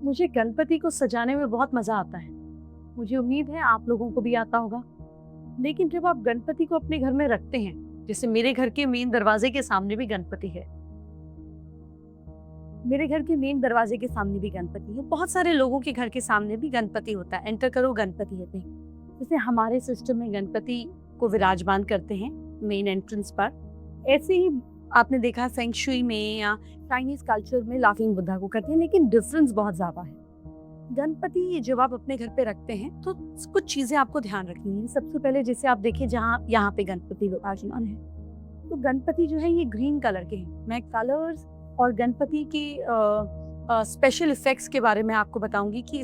मुझे गणपति को सजाने में बहुत मजा आता है। मुझे उम्मीद है आप लोगों को भी आता होगा। लेकिन जब आप गणपति को अपने घर में रखते हैं, जैसे मेरे घर के मेन दरवाजे के सामने भी गणपति है। मेरे घर के मेन दरवाजे के सामने भी गणपति है। बहुत सारे लोगों के घर के सामने भी गणपति होता है। एंटर करो, गणपति होते हैं। जैसे हमारे सिस्टम में गणपति को विराजमान करते हैं मेन एंट्रेंस पर। ऐसे ही आपने देखा फेंग शुई में या चाइनीज कल्चर में लाफिंग बुद्धा को करते हैं, लेकिन डिफरेंस बहुत ज्यादा है। गणपति जब आप अपने घर पे रखते हैं तो कुछ चीजें आपको ध्यान रखनी है। सबसे पहले जैसे आप देखिए, जहाँ यहाँ पे गणपति विराजमान है, तो गणपति जो है ये ग्रीन कलर के हैं। मैं कलर्स और गणपति के स्पेशल इफेक्ट्स के बारे में आपको बताऊंगी कि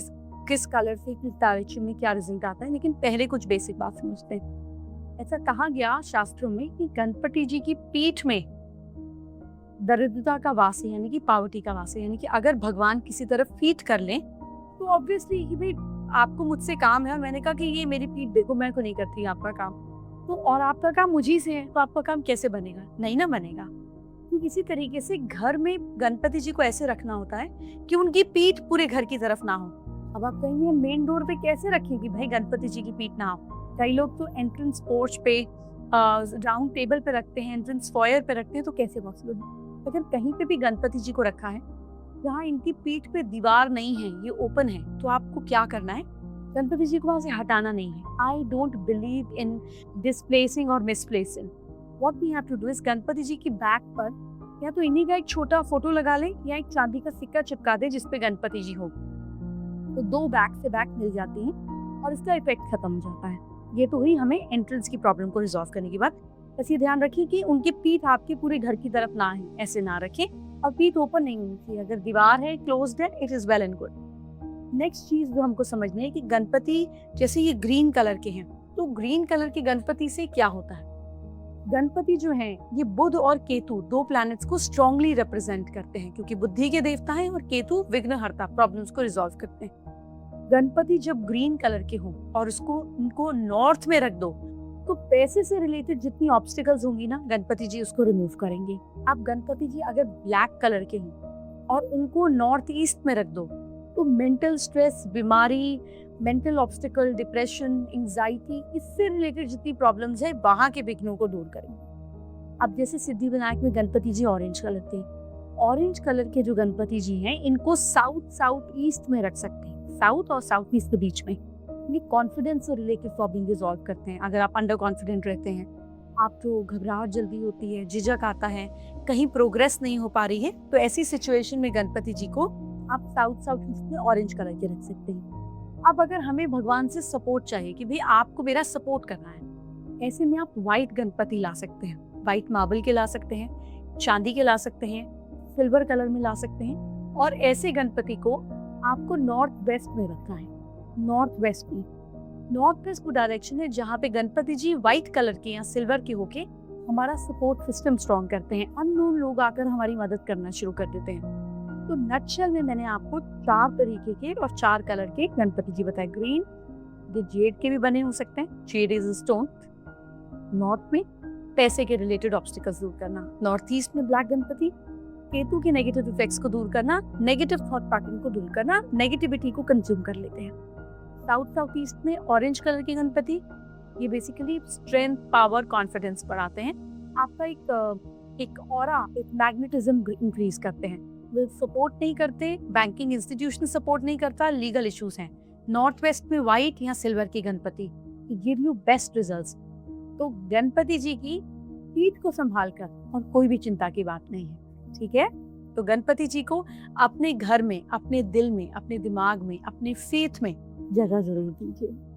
किस कलर से किस डायरेक्शन में क्या रिजल्ट आता है, लेकिन पहले कुछ बेसिक बात समझते हैं। ऐसा कहा गया शास्त्रों में कि गणपति जी की पीठ में दरिद्रता का वास है, यानी कि पावर्टी का वास है। यानी कि अगर भगवान किसी तरफ फीट कर लें तो ऑब्वियसली कि भाई आपको मुझसे काम है, और मैंने कहा कि ये मेरी पीठ देखो, मैं तो नहीं करती आपका काम, तो और आपका काम मुझी से है, तो आपका काम कैसे बनेगा? नहीं ना बनेगा। तो किसी तरीके से घर में गणपति जी को ऐसे रखना होता है कि उनकी पीठ पूरे घर की तरफ ना हो। अब आप कहेंगे मेन डोर पे कैसे रखेंगे भाई गणपति जी की पीठ ना हो? कई लोग तो एंट्रेंस पोर्च पे, राउंड टेबल पे रखते हैं, एंट्रेंस फॉयर पे रखते हैं, तो कैसे पॉसिबल है? अगर कहीं पे भी गणपति जी को रखा है जहाँ इनकी पीठ पे दीवार नहीं है, ये ओपन है, तो आपको क्या करना है? गणपति जी को वहां से हटाना नहीं है। I don't believe in displacing और misplacing. What we have to do is, Ganpati ji की बैक पर या तो इन्हीं का एक छोटा फोटो लगा ले या एक चांदी का सिक्का चिपका दे जिसपे गणपति जी हो, तो दो बैक से बैक मिल जाती हैं और इसका इफेक्ट खत्म हो जाता है। ये तो हुई हमें एंट्रेंस की प्रॉब्लम को रिजॉल्व करने की बात। बस ये ध्यान रखिए कि उनकी पीठ आपके पूरे घर की तरफ ना है, ऐसे ना रखें, और पीठ ओपन नहीं होनी चाहिए। अगर दीवार है, क्लोज्ड है, it is well and good. Next चीज जो हमको समझनी है कि गणपति जैसे ये ग्रीन कलर के हैं, तो ग्रीन कलर के गणपति से क्या होता है? गणपति जो हैं ये बुध और केतु, दो प्लैनेट्स को स्ट्रांगली रिप्रेजेंट करते हैं, क्योंकि बुद्धि के देवता हैं और केतु विघ्नहर्ता, प्रॉब्लम्स को रिजॉल्व करते हैं। गणपति जब ग्रीन कलर के हों और उनको नॉर्थ में रख दो, तो पैसे से रिलेटेड जितनी ऑब्स्टिकल्स होंगी ना, गणपति जी उसको रिमूव करेंगे। आप गणपति जी अगर ब्लैक कलर के हैं और उनको नॉर्थ ईस्ट में रख दो, तो मेंटल स्ट्रेस, बीमारी, मेंटल ऑब्स्टिकल, डिप्रेशन, एंजाइटी, इससे रिलेटेड जितनी प्रॉब्लम्स है वहां के विघ्नों को दूर करेंगे। अब जैसे सिद्धिविनायक में गणपति जी ऑरेंज कलर के, ऑरेंज कलर के जो गणपति जी हैं इनको साउथ ईस्ट में रख सकते हैं, साउथ और साउथ ईस्ट के बीच में। ये कॉन्फिडेंस से रिलेटेड प्रॉब्लम रिजॉल्व करते हैं। अगर आप अंडर कॉन्फिडेंट रहते हैं, आपको घबराहट जल्दी होती है, झिझक आता है, कहीं प्रोग्रेस नहीं हो पा रही है, तो ऐसी सिचुएशन में गणपति जी को आप साउथ ईस्ट में ऑरेंज कलर के रख सकते हैं। अब अगर हमें भगवान से सपोर्ट चाहिए कि भाई आपको मेरा सपोर्ट करना है, ऐसे में आप व्हाइट गणपति ला सकते हैं। व्हाइट मार्बल के ला सकते हैं, चांदी के ला सकते हैं, सिल्वर कलर में ला सकते हैं। और ऐसे गणपति को आपको नॉर्थ वेस्ट में रखना है। नॉर्थ वेस्ट में, नॉर्थ वेस्ट वो डायरेक्शन है जहाँ पे गणपति जी व्हाइट कलर के या सिल्वर के होके हमारा सपोर्ट सिस्टम स्ट्रॉन्ग करते हैं। अननोन लोग आकर हमारी मदद करना शुरू कर देते हैं। तो नटशेल में मैंने आपको 4 तरीके के और 4 कलर के गणपति जी बताए। ग्रीन, जो जेड के भी बने हो सकते हैं, जेड इज स्टोन। नॉर्थ में पैसे के रिलेटेड ऑब्स्टिकल्स दूर करना, नॉर्थ ईस्ट में ब्लैक गणपति, केतु के नेगेटिव इफेक्ट्स को दूर करना, नेगेटिव थॉट पैटर्न को दूर करना, नेगेटिविटी को कंज्यूम कर लेते हैं। साउथ ईस्ट में ऑरेंज कलर के गणपति, ये बेसिकली स्ट्रेंथ, पावर, कॉन्फिडेंस बढ़ाते हैं। आपका एक ऑरा, एक मैग्नेटिज्म इंक्रीज करते हैं। वो सपोर्ट नहीं करते, बैंकिंग इंस्टीट्यूशन सपोर्ट नहीं करता, लीगल इश्यूज हैं। नॉर्थ वेस्ट में व्हाइट या सिल्वर के Ganpati give you best results. तो गणपति जी की पीठ को संभाल कर और कोई भी चिंता की बात नहीं है, ठीक है? तो गणपति जी को अपने घर में, अपने दिल में, अपने दिमाग में, अपने फेथ में जगह जरूर दीजिए।